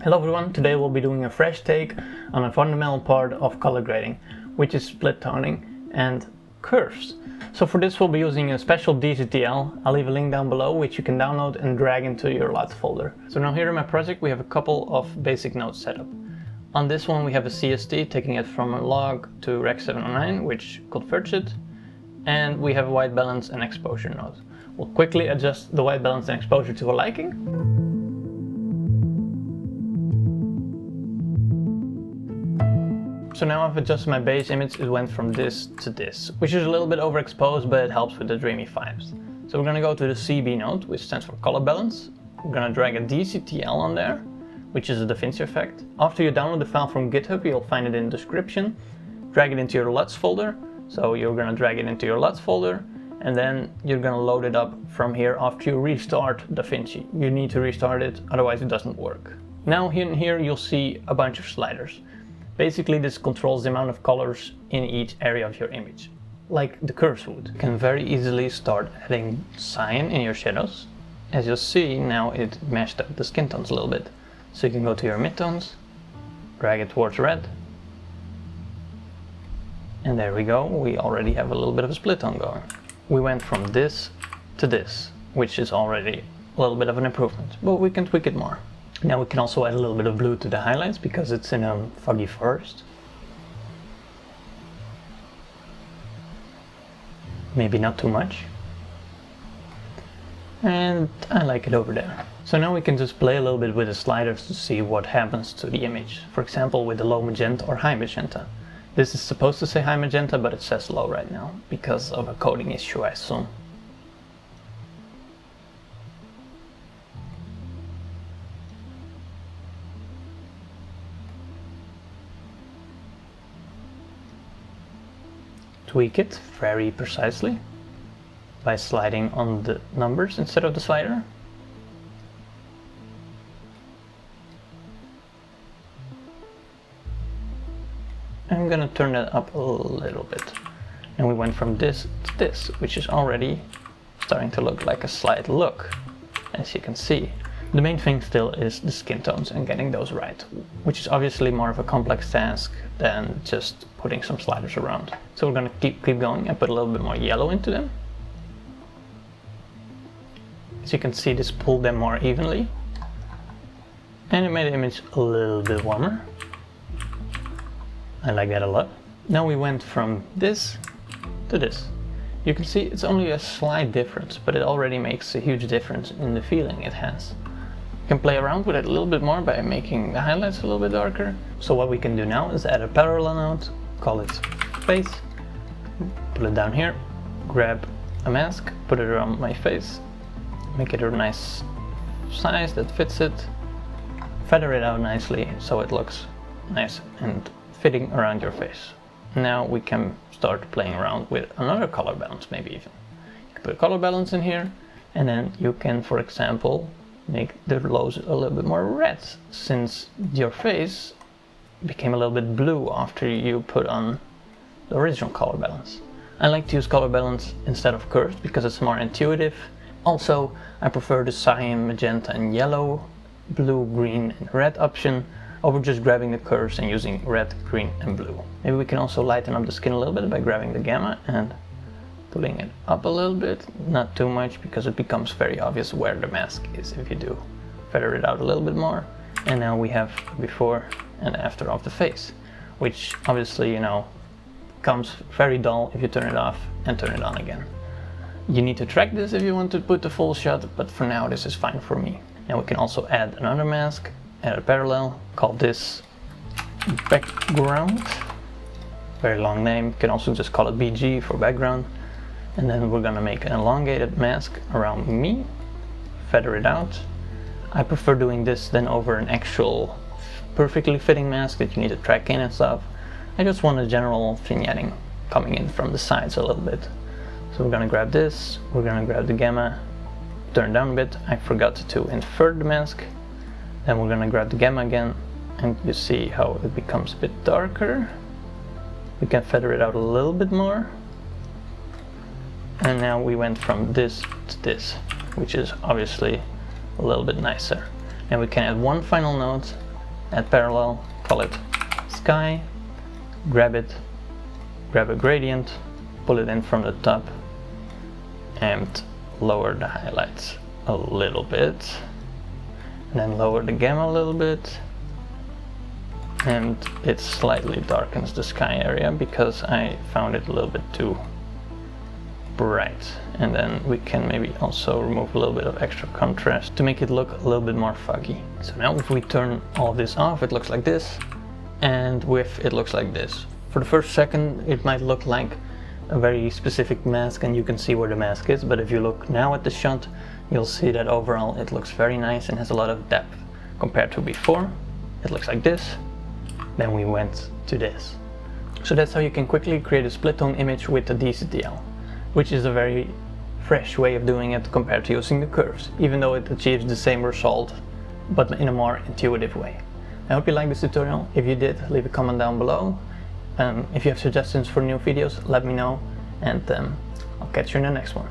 Hello everyone, today we'll be doing a fresh take on a fundamental part of color grading, which is split toning and curves. So for this we'll be using a special DCTL. I'll leave a link down below which you can download and drag into your LUTs folder. So now here in my project we have a couple of basic nodes set up. On this one we have a CST taking it from a log to Rec 709, which converts it, and we have a white balance and exposure node. We'll quickly adjust the white balance and exposure to a liking. So now I've adjusted my base image. It went from this to this, which is a little bit overexposed, but it helps with the dreamy vibes. So we're going to go to the CB node, which stands for color balance. We're going to drag a DCTL on there, which is a DaVinci effect. After you download the file from GitHub, you'll find it in the description. Drag it into your LUTs folder. So you're going to drag it into your LUTs folder, and then you're going to load it up from here after you restart DaVinci. You need to restart it, otherwise it doesn't work. Now in here you'll see a bunch of sliders. Basically this controls the amount of colors in each area of your image, like the curves would. You can very easily start adding cyan in your shadows. As you'll see, now it mashed up the skin tones a little bit. So you can go to your midtones, drag it towards red, and there we go, we already have a little bit of a split tone going. We went from this to this, which is already a little bit of an improvement, but we can tweak it more. Now we can also add a little bit of blue to the highlights because it's in a foggy forest. Maybe not too much. And I like it over there. So now we can just play a little bit with the sliders to see what happens to the image. For example, with the low magenta or high magenta. This is supposed to say high magenta, but it says low right now because of a coding issue, I assume. Tweak it very precisely by sliding on the numbers instead of the slider. I'm gonna turn that up a little bit. And we went from this to this, which is already starting to look like a slight look, as you can see. The main thing still is the skin tones and getting those right, which is obviously more of a complex task than just putting some sliders around. So we're going to keep going and put a little bit more yellow into them. As you can see, this pulled them more evenly. And it made the image a little bit warmer. I like that a lot. Now we went from this to this. You can see it's only a slight difference, but it already makes a huge difference in the feeling it has. You can play around with it a little bit more by making the highlights a little bit darker. So what we can do now is add a parallel node, call it face, put it down here, grab a mask, put it around my face, make it a nice size that fits it, feather it out nicely so it looks nice and fitting around your face. Now we can start playing around with another color balance, maybe even. You can put a color balance in here, and then you can, for example, make the lows a little bit more red, since your face became a little bit blue after you put on the original color balance. I like to use color balance instead of curves because it's more intuitive. Also, I prefer the cyan, magenta and yellow, blue, green and red option over just grabbing the curves and using red, green and blue. Maybe we can also lighten up the skin a little bit by grabbing the gamma and pulling it up a little bit, not too much because it becomes very obvious where the mask is if you do feather it out a little bit more. And now we have before and after of the face, which obviously, you know, becomes very dull if you turn it off and turn it on again. You need to track this if you want to put the full shot, but for now this is fine for me. Now we can also add another mask, add a parallel, call this background. Very long name, you can also just call it BG for background. And then we're gonna make an elongated mask around me, feather it out. I prefer doing this than over an actual perfectly fitting mask that you need to track in and stuff. I just want a general vignetting coming in from the sides a little bit. So we're gonna grab this, we're gonna grab the gamma, turn down a bit. I forgot to invert the mask. Then we're gonna grab the gamma again, and you see how it becomes a bit darker. We can feather it out a little bit more. And now we went from this to this, which is obviously a little bit nicer. And we can add one final node, add parallel, call it sky, grab it, grab a gradient, pull it in from the top, and lower the highlights a little bit, and then lower the gamma a little bit, and it slightly darkens the sky area because I found it a little bit too bright. And then we can maybe also remove a little bit of extra contrast to make it look a little bit more foggy. So now if we turn all of this off, it looks like this, and with it looks like this. For the first second it might look like a very specific mask and you can see where the mask is, but if you look now at the shot, you'll see that overall it looks very nice and has a lot of depth compared to before. It looks like this, then we went to this. So that's how you can quickly create a split tone image with the DCTL, which is a very fresh way of doing it compared to using the curves, even though it achieves the same result but in a more intuitive way. I hope you liked this tutorial. If you did, leave a comment down below. If you have suggestions for new videos, let me know, and I'll catch you in the next one.